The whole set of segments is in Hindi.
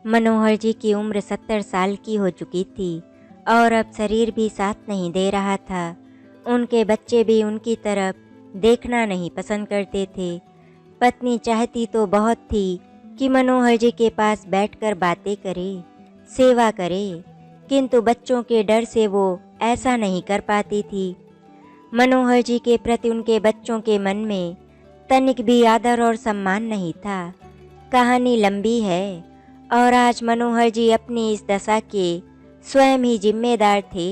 मनोहर जी की उम्र 70 साल की हो चुकी थी और अब शरीर भी साथ नहीं दे रहा था। उनके बच्चे भी उनकी तरफ देखना नहीं पसंद करते थे। पत्नी चाहती तो बहुत थी कि मनोहर जी के पास बैठकर बातें करे, सेवा करे, किंतु बच्चों के डर से वो ऐसा नहीं कर पाती थी। मनोहर जी के प्रति उनके बच्चों के मन में तनिक भी आदर और सम्मान नहीं था। कहानी लंबी है और आज मनोहर जी अपनी इस दशा के स्वयं ही जिम्मेदार थे।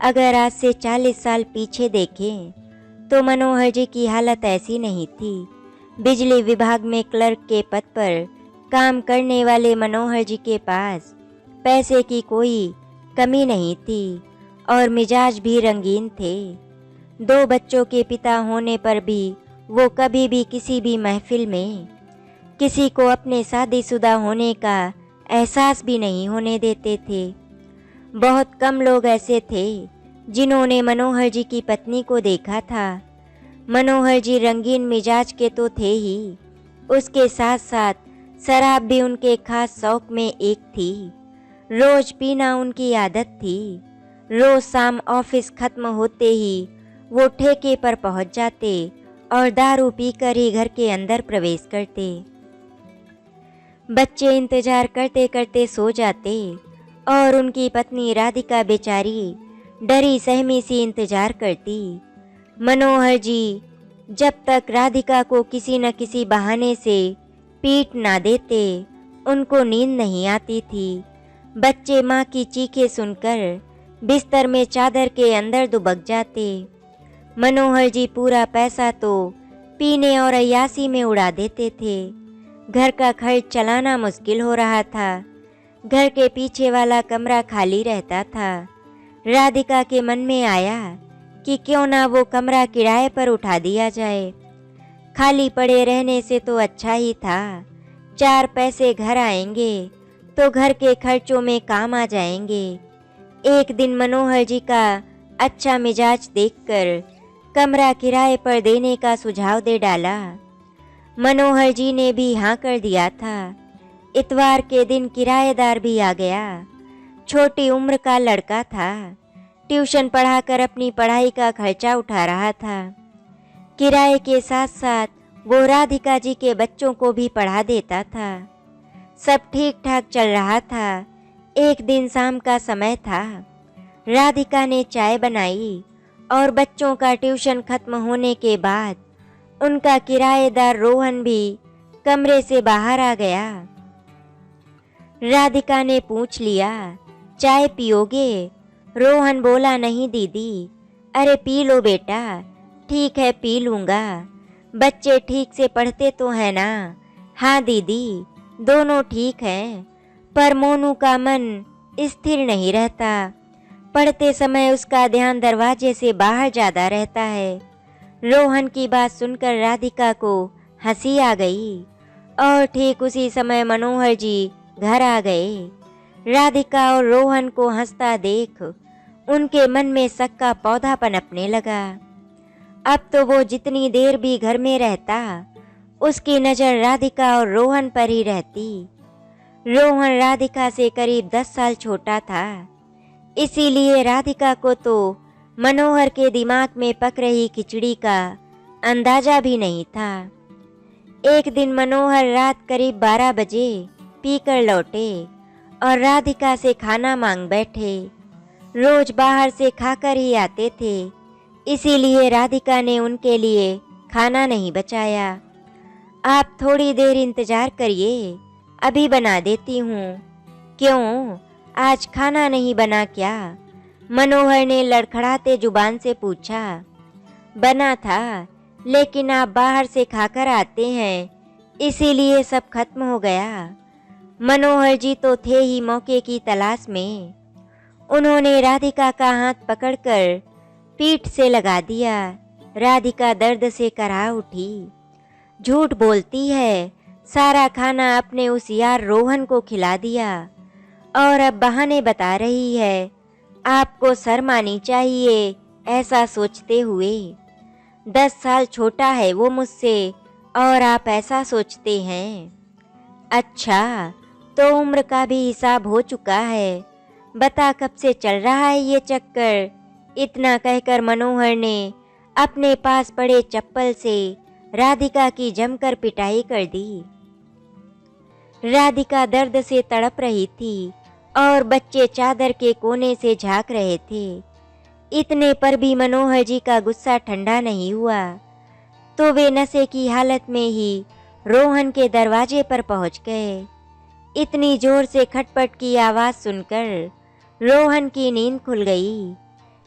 अगर आज से 40 साल पीछे देखें तो मनोहर जी की हालत ऐसी नहीं थी। बिजली विभाग में क्लर्क के पद पर काम करने वाले मनोहर जी के पास पैसे की कोई कमी नहीं थी और मिजाज भी रंगीन थे। 2 बच्चों के पिता होने पर भी वो कभी भी किसी भी महफिल में किसी को अपने शादीशुदा होने का एहसास भी नहीं होने देते थे। बहुत कम लोग ऐसे थे जिन्होंने मनोहर जी की पत्नी को देखा था। मनोहर जी रंगीन मिजाज के तो थे ही, उसके साथ साथ शराब भी उनके खास शौक में एक थी। रोज पीना उनकी आदत थी। रोज शाम ऑफिस खत्म होते ही वो ठेके पर पहुंच जाते और दारू पीकर ही घर के अंदर प्रवेश करते। बच्चे इंतजार करते करते सो जाते और उनकी पत्नी राधिका बेचारी डरी सहमी सी इंतजार करती। मनोहर जी जब तक राधिका को किसी न किसी बहाने से पीट ना देते उनको नींद नहीं आती थी। बच्चे माँ की चीखें सुनकर बिस्तर में चादर के अंदर दुबक जाते। मनोहर जी पूरा पैसा तो पीने और अय्यासी में उड़ा देते थे। घर का खर्च चलाना मुश्किल हो रहा था। घर के पीछे वाला कमरा खाली रहता था। राधिका के मन में आया कि क्यों ना वो कमरा किराए पर उठा दिया जाए। खाली पड़े रहने से तो अच्छा ही था। 4 पैसे घर आएंगे तो घर के खर्चों में काम आ जाएंगे। एक दिन मनोहर जी का अच्छा मिजाज देखकर कमरा किराए पर देने का सुझाव दे डाला। मनोहर जी ने भी हाँ कर दिया था। इतवार के दिन किराएदार भी आ गया। छोटी उम्र का लड़का था। ट्यूशन पढ़ाकर अपनी पढ़ाई का खर्चा उठा रहा था। किराए के साथ साथ वो राधिका जी के बच्चों को भी पढ़ा देता था। सब ठीक ठाक चल रहा था। एक दिन शाम का समय था। राधिका ने चाय बनाई और बच्चों का ट्यूशन खत्म होने के बाद उनका किराएदार रोहन भी कमरे से बाहर आ गया। राधिका ने पूछ लिया, चाय पियोगे? रोहन बोला, नहीं दीदी। अरे पी लो बेटा। ठीक है पी लूँगा। बच्चे ठीक से पढ़ते तो हैं ना? हाँ दीदी, दोनों ठीक हैं, पर मोनू का मन स्थिर नहीं रहता। पढ़ते समय उसका ध्यान दरवाजे से बाहर ज़्यादा रहता है। रोहन की बात सुनकर राधिका को हंसी आ गई और ठीक उसी समय मनोहर जी घर आ गए। राधिका और रोहन को हंसता देख उनके मन में शक का पौधा पनपने लगा। अब तो वो जितनी देर भी घर में रहता उसकी नज़र राधिका और रोहन पर ही रहती। रोहन राधिका से करीब 10 साल छोटा था, इसीलिए राधिका को तो मनोहर के दिमाग में पक रही खिचड़ी का अंदाजा भी नहीं था। एक दिन मनोहर रात करीब 12 बजे पीकर लौटे और राधिका से खाना मांग बैठे। रोज बाहर से खाकर ही आते थे, इसीलिए राधिका ने उनके लिए खाना नहीं बचाया। आप थोड़ी देर इंतजार करिए, अभी बना देती हूँ। क्यों, आज खाना नहीं बना क्या? मनोहर ने लड़खड़ाते जुबान से पूछा। बना था, लेकिन आप बाहर से खाकर आते हैं, इसीलिए सब खत्म हो गया। मनोहर जी तो थे ही मौके की तलाश में। उन्होंने राधिका का हाथ पकड़कर पीठ से लगा दिया। राधिका दर्द से कराह उठी। झूठ बोलती है, सारा खाना अपने उस यार रोहन को खिला दिया और अब बहाने बता रही है। आपको शर्म आनी चाहिए ऐसा सोचते हुए। 10 साल छोटा है वो मुझसे और आप ऐसा सोचते हैं। अच्छा, तो उम्र का भी हिसाब हो चुका है। बता कब से चल रहा है ये चक्कर। इतना कहकर मनोहर ने अपने पास पड़े चप्पल से राधिका की जमकर पिटाई कर दी। राधिका दर्द से तड़प रही थी और बच्चे चादर के कोने से झांक रहे थे। इतने पर भी मनोहर जी का गुस्सा ठंडा नहीं हुआ तो वे नशे की हालत में ही रोहन के दरवाजे पर पहुंच गए। इतनी जोर से खटपट की आवाज़ सुनकर रोहन की नींद खुल गई।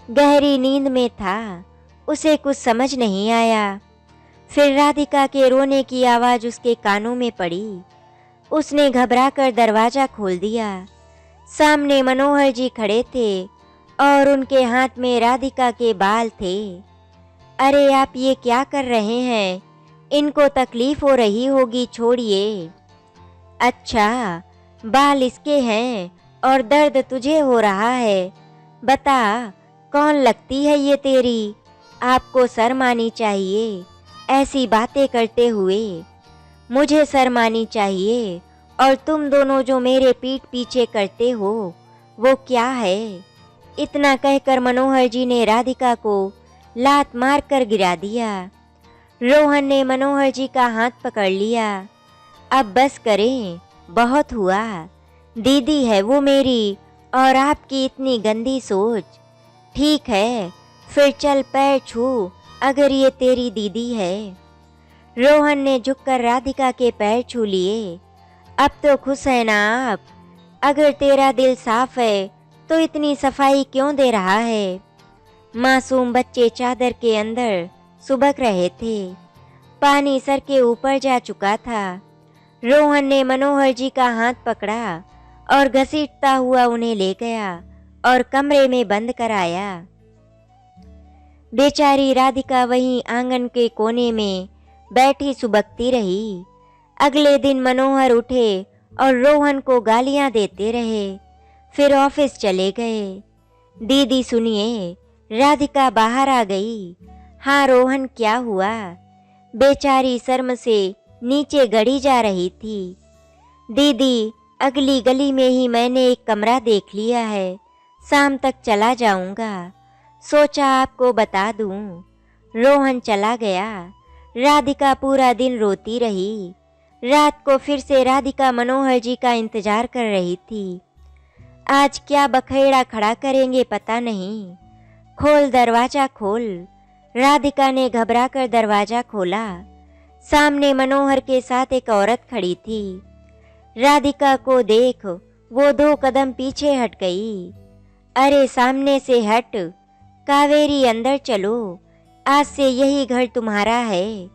गहरी नींद में था, उसे कुछ समझ नहीं आया। फिर राधिका के रोने की आवाज़ उसके कानों में पड़ी। उसने घबराकर दरवाज़ा खोल दिया। सामने मनोहर जी खड़े थे और उनके हाथ में राधिका के बाल थे। अरे आप ये क्या कर रहे हैं? इनको तकलीफ हो रही होगी, छोड़िए। अच्छा, बाल इसके हैं और दर्द तुझे हो रहा है। बता कौन लगती है ये तेरी? आपको शर्म आनी चाहिए ऐसी बातें करते हुए। मुझे शर्म आनी चाहिए और तुम दोनों जो मेरे पीठ पीछे करते हो वो क्या है? इतना कहकर मनोहर जी ने राधिका को लात मार कर गिरा दिया। रोहन ने मनोहर जी का हाथ पकड़ लिया। अब बस करें, बहुत हुआ। दीदी है वो मेरी और आपकी इतनी गंदी सोच। ठीक है, फिर चल पैर छू अगर ये तेरी दीदी है। रोहन ने झुककर राधिका के पैर छू लिए। अब तो खुश है ना आप? अगर तेरा दिल साफ है तो इतनी सफाई क्यों दे रहा है? मासूम बच्चे चादर के अंदर सुबक रहे थे। पानी सर के ऊपर जा चुका था। रोहन ने मनोहर जी का हाथ पकड़ा और घसीटता हुआ उन्हें ले गया और कमरे में बंद कराया। बेचारी राधिका वहीं आंगन के कोने में बैठी सुबकती रही। अगले दिन मनोहर उठे और रोहन को गालियां देते रहे। फिर ऑफिस चले गए। दीदी सुनिए, राधिका बाहर आ गई। हाँ रोहन, क्या हुआ? बेचारी शर्म से नीचे गड़ी जा रही थी। दीदी, अगली गली में ही मैंने एक कमरा देख लिया है, शाम तक चला जाऊंगा, सोचा आपको बता दूं। रोहन चला गया। राधिका पूरा दिन रोती रही। रात को फिर से राधिका मनोहर जी का इंतजार कर रही थी। आज क्या बखेड़ा खड़ा करेंगे पता नहीं। खोल दरवाजा खोल। राधिका ने घबराकर दरवाजा खोला। सामने मनोहर के साथ एक औरत खड़ी थी। राधिका को देख वो 2 कदम पीछे हट गई। अरे सामने से हट, कावेरी अंदर चलो, आज से यही घर तुम्हारा है।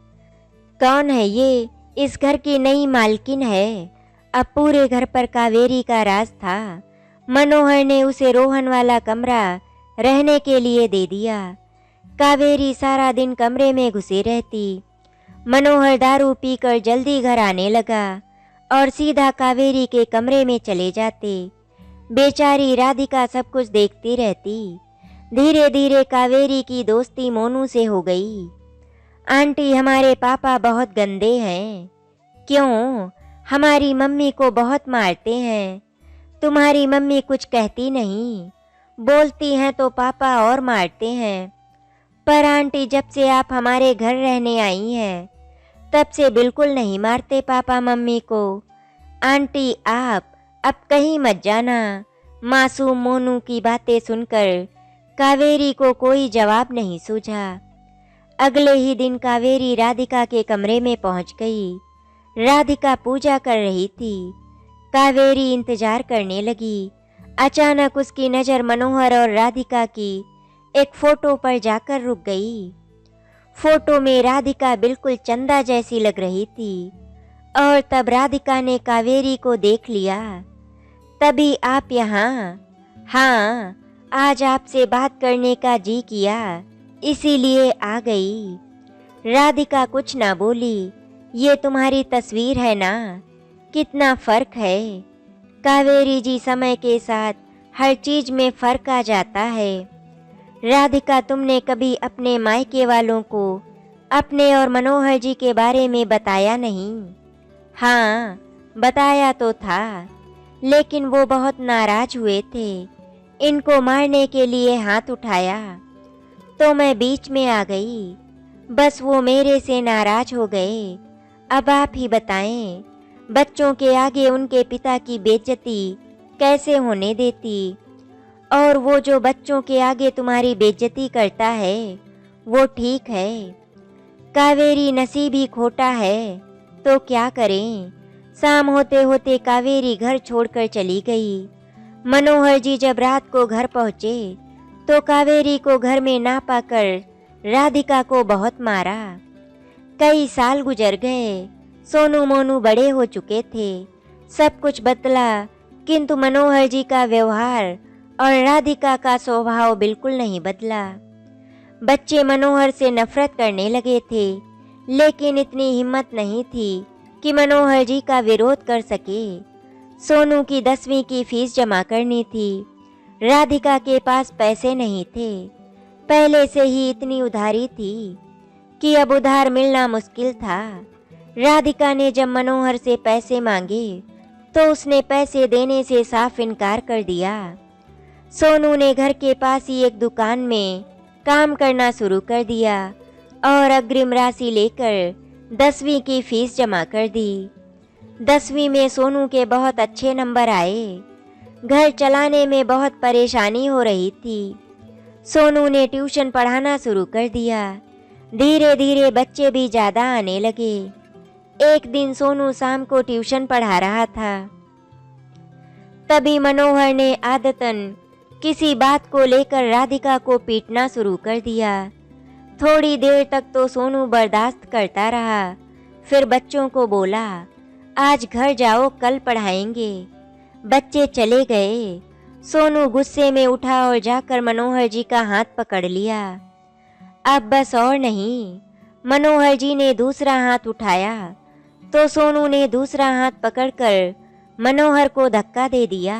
कौन है ये? इस घर की नई मालकिन है। अब पूरे घर पर कावेरी का राज था। मनोहर ने उसे रोहन वाला कमरा रहने के लिए दे दिया। कावेरी सारा दिन कमरे में घुसी रहती। मनोहर दारू पीकर जल्दी घर आने लगा और सीधा कावेरी के कमरे में चले जाते। बेचारी राधिका सब कुछ देखती रहती। धीरे धीरे कावेरी की दोस्ती मोनू से हो गई। आंटी, हमारे पापा बहुत गंदे हैं। क्यों? हमारी मम्मी को बहुत मारते हैं। तुम्हारी मम्मी कुछ कहती नहीं, बोलती हैं तो पापा और मारते हैं। पर आंटी, जब से आप हमारे घर रहने आई हैं तब से बिल्कुल नहीं मारते पापा मम्मी को। आंटी, आप अब कहीं मत जाना। मासूम मोनू की बातें सुनकर कावेरी को कोई जवाब नहीं सूझा। अगले ही दिन कावेरी राधिका के कमरे में पहुंच गई। राधिका पूजा कर रही थी। कावेरी इंतजार करने लगी। अचानक उसकी नज़र मनोहर और राधिका की एक फोटो पर जाकर रुक गई। फोटो में राधिका बिल्कुल चंदा जैसी लग रही थी और तब राधिका ने कावेरी को देख लिया। तभी आप यहाँ? हाँ, आज आपसे बात करने का जी किया, इसीलिए आ गई। राधिका कुछ ना बोली। ये तुम्हारी तस्वीर है ना? कितना फर्क है। कावेरी जी, समय के साथ हर चीज में फर्क आ जाता है। राधिका, तुमने कभी अपने मायके वालों को अपने और मनोहर जी के बारे में बताया नहीं? हाँ, बताया तो था, लेकिन वो बहुत नाराज हुए थे। इनको मारने के लिए हाथ उठाया तो मैं बीच में आ गई। बस वो मेरे से नाराज हो गए। अब आप ही बताएं, बच्चों के आगे उनके पिता की बेइज्जती कैसे होने देती? और वो जो बच्चों के आगे तुम्हारी बेइज्जती करता है वो ठीक है? कावेरी नसीब ही खोटा है तो क्या करें। शाम होते होते कावेरी घर छोड़कर चली गई। मनोहर जी जब रात को घर पहुँचे तो कावेरी को घर में ना पाकर राधिका को बहुत मारा। कई साल गुजर गए। सोनू मोनू बड़े हो चुके थे। सब कुछ बदला, किंतु मनोहर जी का व्यवहार और राधिका का स्वभाव बिल्कुल नहीं बदला। बच्चे मनोहर से नफरत करने लगे थे, लेकिन इतनी हिम्मत नहीं थी कि मनोहर जी का विरोध कर सके। सोनू की 10वीं की फीस जमा करनी थी। राधिका के पास पैसे नहीं थे। पहले से ही इतनी उधारी थी कि अब उधार मिलना मुश्किल था। राधिका ने जब मनोहर से पैसे मांगे तो उसने पैसे देने से साफ इनकार कर दिया। सोनू ने घर के पास ही एक दुकान में काम करना शुरू कर दिया और अग्रिम राशि लेकर 10वीं की फीस जमा कर दी। 10वीं में सोनू के बहुत अच्छे नंबर आए। घर चलाने में बहुत परेशानी हो रही थी। सोनू ने ट्यूशन पढ़ाना शुरू कर दिया। धीरे धीरे बच्चे भी ज़्यादा आने लगे। एक दिन सोनू शाम को ट्यूशन पढ़ा रहा था। तभी मनोहर ने आदतन किसी बात को लेकर राधिका को पीटना शुरू कर दिया। थोड़ी देर तक तो सोनू बर्दाश्त करता रहा। फिर बच्चों को बोला, आज घर जाओ, कल पढ़ाएंगे। बच्चे चले गए। सोनू गुस्से में उठा और जाकर मनोहर जी का हाथ पकड़ लिया। अब बस और नहीं। मनोहर जी ने दूसरा हाथ उठाया तो सोनू ने दूसरा हाथ पकड़कर मनोहर को धक्का दे दिया।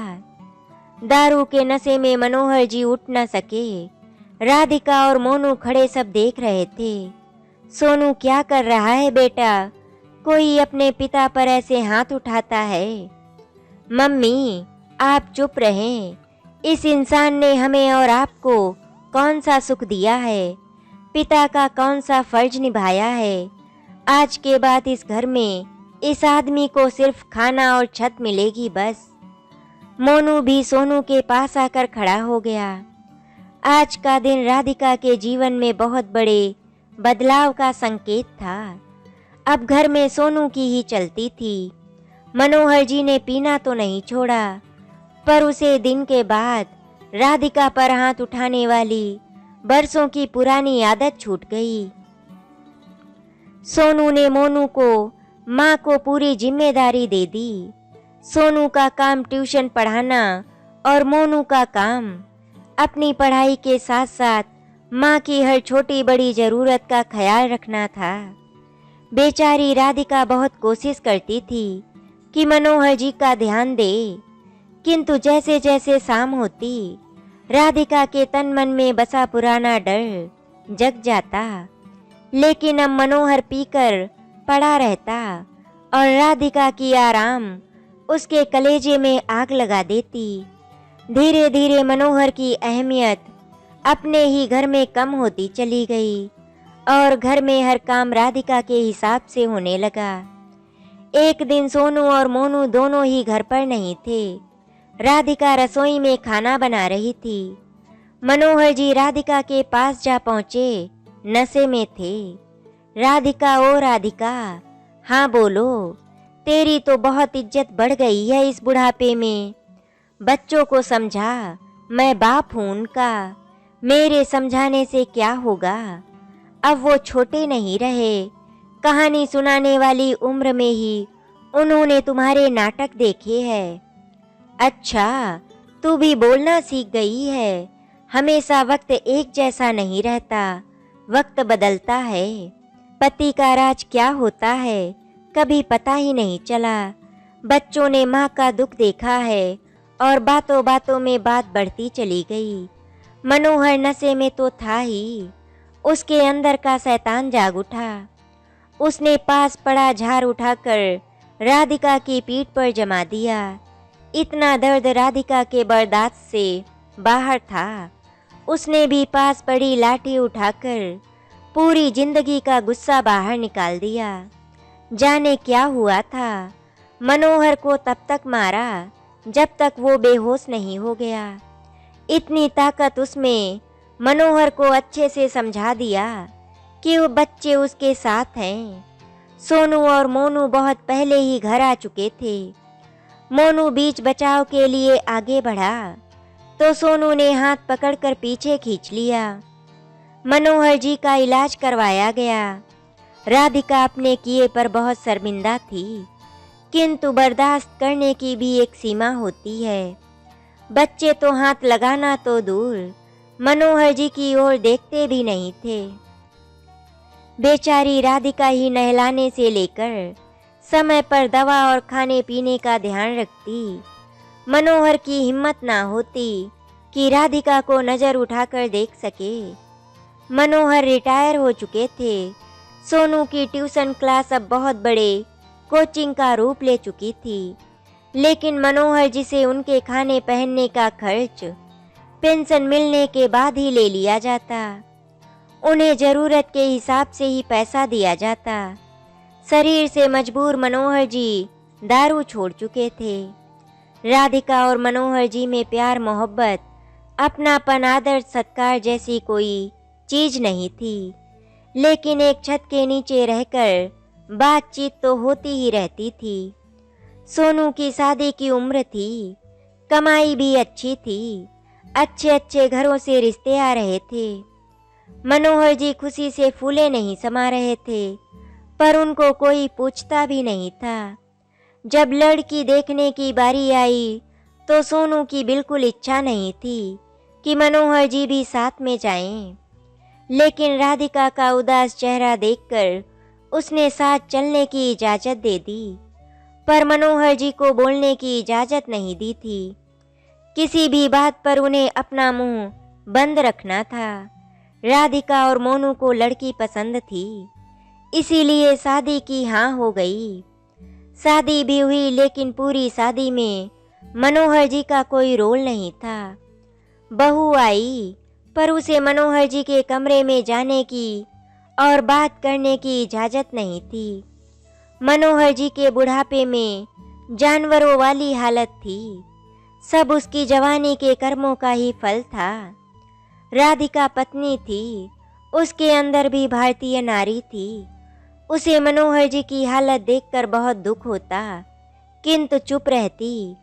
दारू के नशे में मनोहर जी उठ न सके। राधिका और मोनू खड़े सब देख रहे थे। सोनू क्या कर रहा है बेटा? कोई अपने पिता पर ऐसे हाथ उठाता है? मम्मी, आप चुप रहें। इस इंसान ने हमें और आपको कौन सा सुख दिया है? पिता का कौन सा फर्ज निभाया है? आज के बाद इस घर में इस आदमी को सिर्फ खाना और छत मिलेगी बस। मोनू भी सोनू के पास आकर खड़ा हो गया। आज का दिन राधिका के जीवन में बहुत बड़े बदलाव का संकेत था। अब घर में सोनू की ही चलती थी। मनोहर जी ने पीना तो नहीं छोड़ा, पर उसे दिन के बाद राधिका पर हाथ उठाने वाली बरसों की पुरानी आदत छूट गई। सोनू ने मोनू को माँ को पूरी जिम्मेदारी दे दी। सोनू का काम ट्यूशन पढ़ाना और मोनू का काम अपनी पढ़ाई के साथ साथ माँ की हर छोटी बड़ी ज़रूरत का ख्याल रखना था। बेचारी राधिका बहुत कोशिश करती थी कि मनोहर जी का ध्यान दे, किंतु जैसे जैसे शाम होती राधिका के तन मन में बसा पुराना डर जग जाता। लेकिन अब मनोहर पीकर पड़ा रहता और राधिका की आराम उसके कलेजे में आग लगा देती। धीरे धीरे मनोहर की अहमियत अपने ही घर में कम होती चली गई और घर में हर काम राधिका के हिसाब से होने लगा। एक दिन सोनू और मोनू दोनों ही घर पर नहीं थे। राधिका रसोई में खाना बना रही थी। मनोहर जी राधिका के पास जा पहुँचे। नशे में थे। राधिका, ओ राधिका, हाँ बोलो, तेरी तो बहुत इज्जत बढ़ गई है इस बुढ़ापे में। बच्चों को समझा, मैं बाप हूँ उनका। मेरे समझाने से क्या होगा? अब वो छोटे नहीं रहे। कहानी सुनाने वाली उम्र में ही उन्होंने तुम्हारे नाटक देखे हैं। अच्छा, तू भी बोलना सीख गई है। हमेशा वक्त एक जैसा नहीं रहता, वक्त बदलता है। पति का राज क्या होता है कभी पता ही नहीं चला। बच्चों ने माँ का दुख देखा है और बातों बातों में बात बढ़ती चली गई। मनोहर नशे में तो था ही, उसके अंदर का शैतान जाग उठा। उसने पास पड़ा झाड़ उठाकर राधिका की पीठ पर जमा दिया। इतना दर्द राधिका के बर्दाश्त से बाहर था। उसने भी पास पड़ी लाठी उठाकर पूरी जिंदगी का गुस्सा बाहर निकाल दिया। जाने क्या हुआ था, मनोहर को तब तक मारा जब तक वो बेहोश नहीं हो गया। इतनी ताकत उसमें मनोहर को अच्छे से समझा दिया कि वो बच्चे उसके साथ हैं। सोनू और मोनू बहुत पहले ही घर आ चुके थे। मोनू बीच बचाव के लिए आगे बढ़ा तो सोनू ने हाथ पकड़कर पीछे खींच लिया। मनोहर जी का इलाज करवाया गया। राधिका अपने किए पर बहुत शर्मिंदा थी, किंतु बर्दाश्त करने की भी एक सीमा होती है। बच्चे तो हाथ लगाना तो दूर, मनोहर जी की ओर देखते भी नहीं थे। बेचारी राधिका ही नहलाने से लेकर समय पर दवा और खाने पीने का ध्यान रखती। मनोहर की हिम्मत ना होती कि राधिका को नज़र उठाकर देख सके। मनोहर रिटायर हो चुके थे। सोनू की ट्यूशन क्लास अब बहुत बड़े कोचिंग का रूप ले चुकी थी, लेकिन मनोहर जी से उनके खाने पहनने का खर्च पेंशन मिलने के बाद ही ले लिया जाता। उन्हें ज़रूरत के हिसाब से ही पैसा दिया जाता। शरीर से मजबूर मनोहर जी दारू छोड़ चुके थे। राधिका और मनोहर जी में प्यार मोहब्बत, अपनापन, आदर सत्कार जैसी कोई चीज़ नहीं थी, लेकिन एक छत के नीचे रहकर बातचीत तो होती ही रहती थी। सोनू की शादी की उम्र थी, कमाई भी अच्छी थी, अच्छे अच्छे घरों से रिश्ते आ रहे थे। मनोहर जी खुशी से फूले नहीं समा रहे थे, पर उनको कोई पूछता भी नहीं था। जब लड़की देखने की बारी आई तो सोनू की बिल्कुल इच्छा नहीं थी कि मनोहर जी भी साथ में जाएं, लेकिन राधिका का उदास चेहरा देखकर उसने साथ चलने की इजाज़त दे दी, पर मनोहर जी को बोलने की इजाज़त नहीं दी थी। किसी भी बात पर उन्हें अपना मुंह बंद रखना था। राधिका और मोनू को लड़की पसंद थी, इसीलिए शादी की हाँ हो गई। शादी भी हुई, लेकिन पूरी शादी में मनोहर जी का कोई रोल नहीं था। बहू आई, पर उसे मनोहर जी के कमरे में जाने की और बात करने की इजाज़त नहीं थी। मनोहर जी के बुढ़ापे में जानवरों वाली हालत थी। सब उसकी जवानी के कर्मों का ही फल था। राधिका पत्नी थी, उसके अंदर भी भारतीय नारी थी। उसे मनोहर जी की हालत देखकर बहुत दुख होता, किंतु चुप रहती,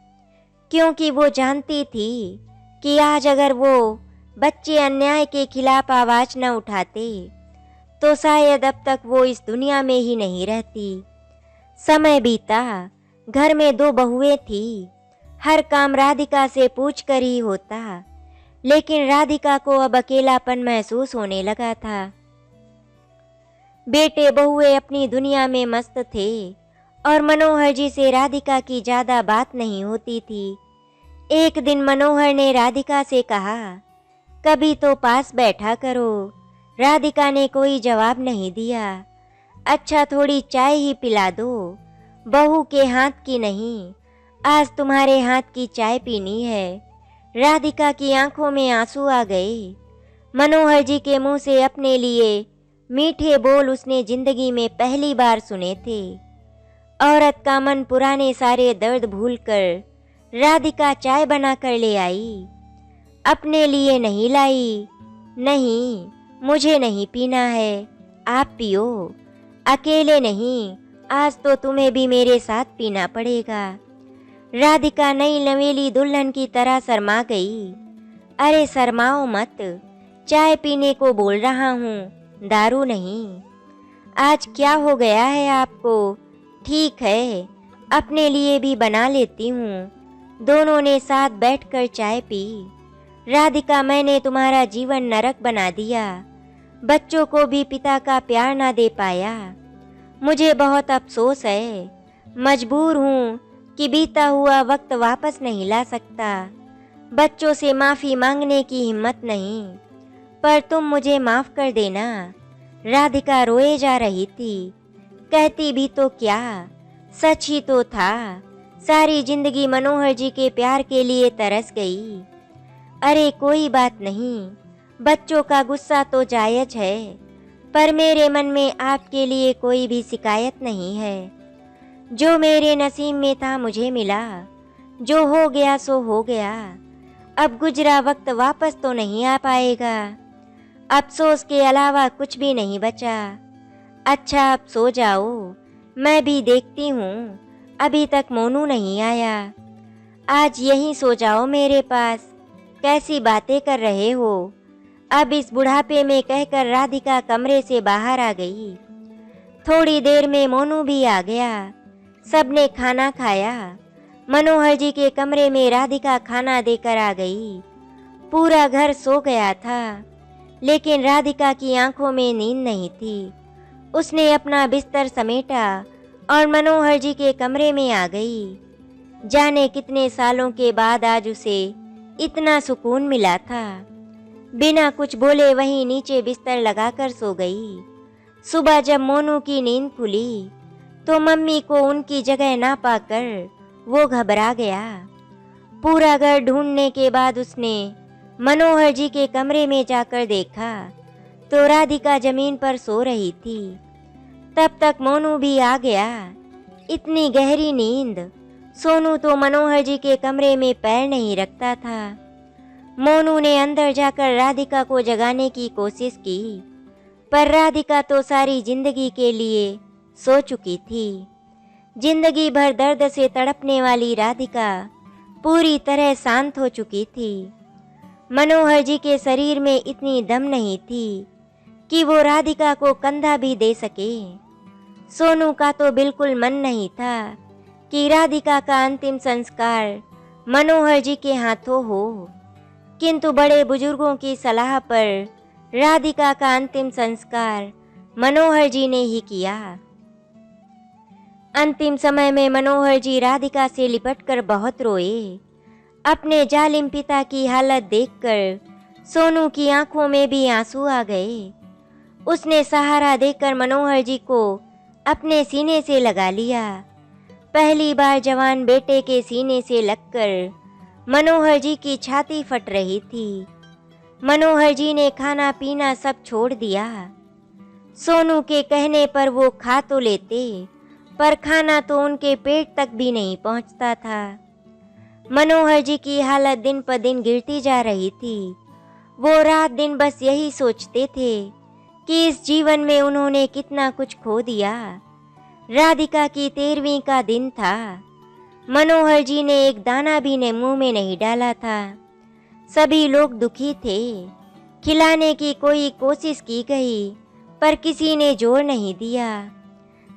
क्योंकि वो जानती थी कि आज अगर वो बच्चे अन्याय के खिलाफ आवाज़ न उठाते तो शायद अब तक वो इस दुनिया में ही नहीं रहती। समय बीता, घर में 2 बहुएं थी। हर काम राधिका से पूछकर ही होता, लेकिन राधिका को अब अकेलापन महसूस होने लगा था। बेटे बहुएं अपनी दुनिया में मस्त थे और मनोहर जी से राधिका की ज़्यादा बात नहीं होती थी। एक दिन मनोहर ने राधिका से कहा, कभी तो पास बैठा करो। राधिका ने कोई जवाब नहीं दिया। अच्छा, थोड़ी चाय ही पिला दो, बहू के हाथ की नहीं, आज तुम्हारे हाथ की चाय पीनी है। राधिका की आंखों में आंसू आ गए। मनोहर जी के मुंह से अपने लिए मीठे बोल उसने जिंदगी में पहली बार सुने थे। औरत का मन पुराने सारे दर्द भूलकर राधिका चाय बनाकर ले आई। अपने लिए नहीं लाई। नहीं, मुझे नहीं पीना है, आप पियो। अकेले नहीं, आज तो तुम्हें भी मेरे साथ पीना पड़ेगा। राधिका नई नवेली दुल्हन की तरह शर्मा गई। अरे शर्माओ मत, चाय पीने को बोल रहा हूँ, दारू नहीं। आज क्या हो गया है आपको? ठीक है, अपने लिए भी बना लेती हूँ। दोनों ने साथ बैठकर चाय पी। राधिका, मैंने तुम्हारा जीवन नरक बना दिया। बच्चों को भी पिता का प्यार ना दे पाया। मुझे बहुत अफसोस है। मजबूर हूँ कि बीता हुआ वक्त वापस नहीं ला सकता। बच्चों से माफ़ी मांगने की हिम्मत नहीं, पर तुम मुझे माफ़ कर देना। राधिका रोए जा रही थी। कहती भी तो क्या, सच ही तो था। सारी जिंदगी मनोहर जी के प्यार के लिए तरस गई। अरे कोई बात नहीं, बच्चों का गुस्सा तो जायज है, पर मेरे मन में आपके लिए कोई भी शिकायत नहीं है। जो मेरे नसीब में था मुझे मिला, जो हो गया सो हो गया। अब गुजरा वक्त वापस तो नहीं आ पाएगा। अफसोस के अलावा कुछ भी नहीं बचा। अच्छा अब सो जाओ, मैं भी देखती हूँ, अभी तक मोनू नहीं आया। आज यहीं सो जाओ मेरे पास, कैसी बातें कर रहे हो। अब इस बुढ़ापे में कहकर राधिका कमरे से बाहर आ गई। थोड़ी देर में मोनू भी आ गया। सबने खाना खाया। मनोहर जी के कमरे में राधिका खाना देकर आ गई। पूरा घर सो गया था, लेकिन राधिका की आंखों में नींद नहीं थी। उसने अपना बिस्तर समेटा और मनोहर जी के कमरे में आ गई। जाने कितने सालों के बाद आज उसे इतना सुकून मिला था। बिना कुछ बोले वहीं नीचे बिस्तर लगाकर सो गई। सुबह जब मोनू की नींद खुली तो मम्मी को उनकी जगह ना पाकर वो घबरा गया। पूरा घर ढूंढने के बाद उसने मनोहर जी के कमरे में जाकर देखा तो राधिका जमीन पर सो रही थी। तब तक मोनू भी आ गया। इतनी गहरी नींद, सोनू तो मनोहर जी के कमरे में पैर नहीं रखता था। मोनू ने अंदर जाकर राधिका को जगाने की कोशिश की, पर राधिका तो सारी जिंदगी के लिए सो चुकी थी। जिंदगी भर दर्द से तड़पने वाली राधिका पूरी तरह शांत हो चुकी थी। मनोहर जी के शरीर में इतनी दम नहीं थी कि वो राधिका को कंधा भी दे सके। सोनू का तो बिल्कुल मन नहीं था कि राधिका का अंतिम संस्कार मनोहर जी के हाथों हो, किंतु बड़े बुजुर्गों की सलाह पर राधिका का अंतिम संस्कार मनोहर जी ने ही किया। अंतिम समय में मनोहर जी राधिका से लिपटकर बहुत रोए। अपने जालिम पिता की हालत देखकर सोनू की आंखों में भी आंसू आ गए। उसने सहारा देकर मनोहर जी को अपने सीने से लगा लिया। पहली बार जवान बेटे के सीने से लगकर मनोहर जी की छाती फट रही थी। मनोहर जी ने खाना पीना सब छोड़ दिया। सोनू के कहने पर वो खा तो लेते, पर खाना तो उनके पेट तक भी नहीं पहुंचता था। मनोहर जी की हालत दिन पर दिन गिरती जा रही थी। वो रात दिन बस यही सोचते थे कि इस जीवन में उन्होंने कितना कुछ खो दिया। राधिका की 13वीं का दिन था। मनोहर जी ने एक दाना भी ने मुंह में नहीं डाला था। सभी लोग दुखी थे। खिलाने की कोई कोशिश की गई, पर किसी ने जोर नहीं दिया।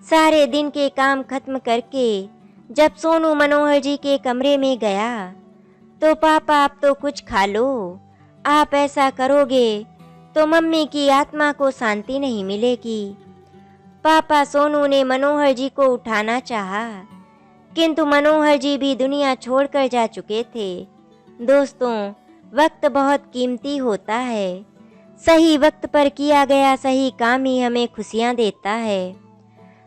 सारे दिन के काम खत्म करके जब सोनू मनोहर जी के कमरे में गया तो पापा आप तो कुछ खा लो, आप ऐसा करोगे तो मम्मी की आत्मा को शांति नहीं मिलेगी। पापा सोनू ने मनोहर जी को उठाना चाहा, किंतु मनोहर जी भी दुनिया छोड़कर जा चुके थे। दोस्तों, वक्त बहुत कीमती होता है। सही वक्त पर किया गया सही काम ही हमें खुशियाँ देता है।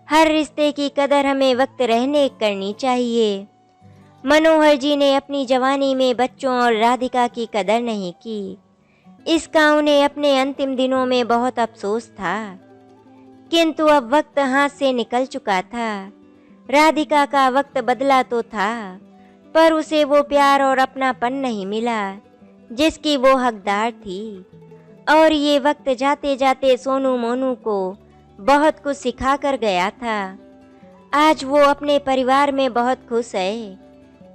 हर रिश्ते की कदर हमें वक्त रहने करनी चाहिए। मनोहर जी ने अपनी जवानी में बच्चों और राधिका की कदर नहीं की। इसका उन्हें अपने अंतिम दिनों में बहुत अफसोस था, किंतु अब वक्त हाथ से निकल चुका था। राधिका का वक्त बदला तो था, पर उसे वो प्यार और अपनापन नहीं मिला जिसकी वो हकदार थी। और ये वक्त जाते जाते सोनू मोनू को बहुत कुछ सिखा कर गया था। आज वो अपने परिवार में बहुत खुश है,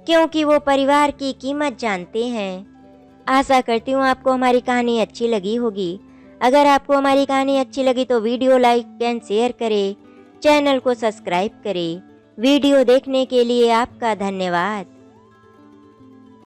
क्योंकि वो परिवार की कीमत जानते हैं। आशा करती हूँ आपको हमारी कहानी अच्छी लगी होगी। अगर आपको हमारी कहानी अच्छी लगी तो वीडियो लाइक एंड शेयर करें, चैनल को सब्सक्राइब करें। वीडियो देखने के लिए आपका धन्यवाद।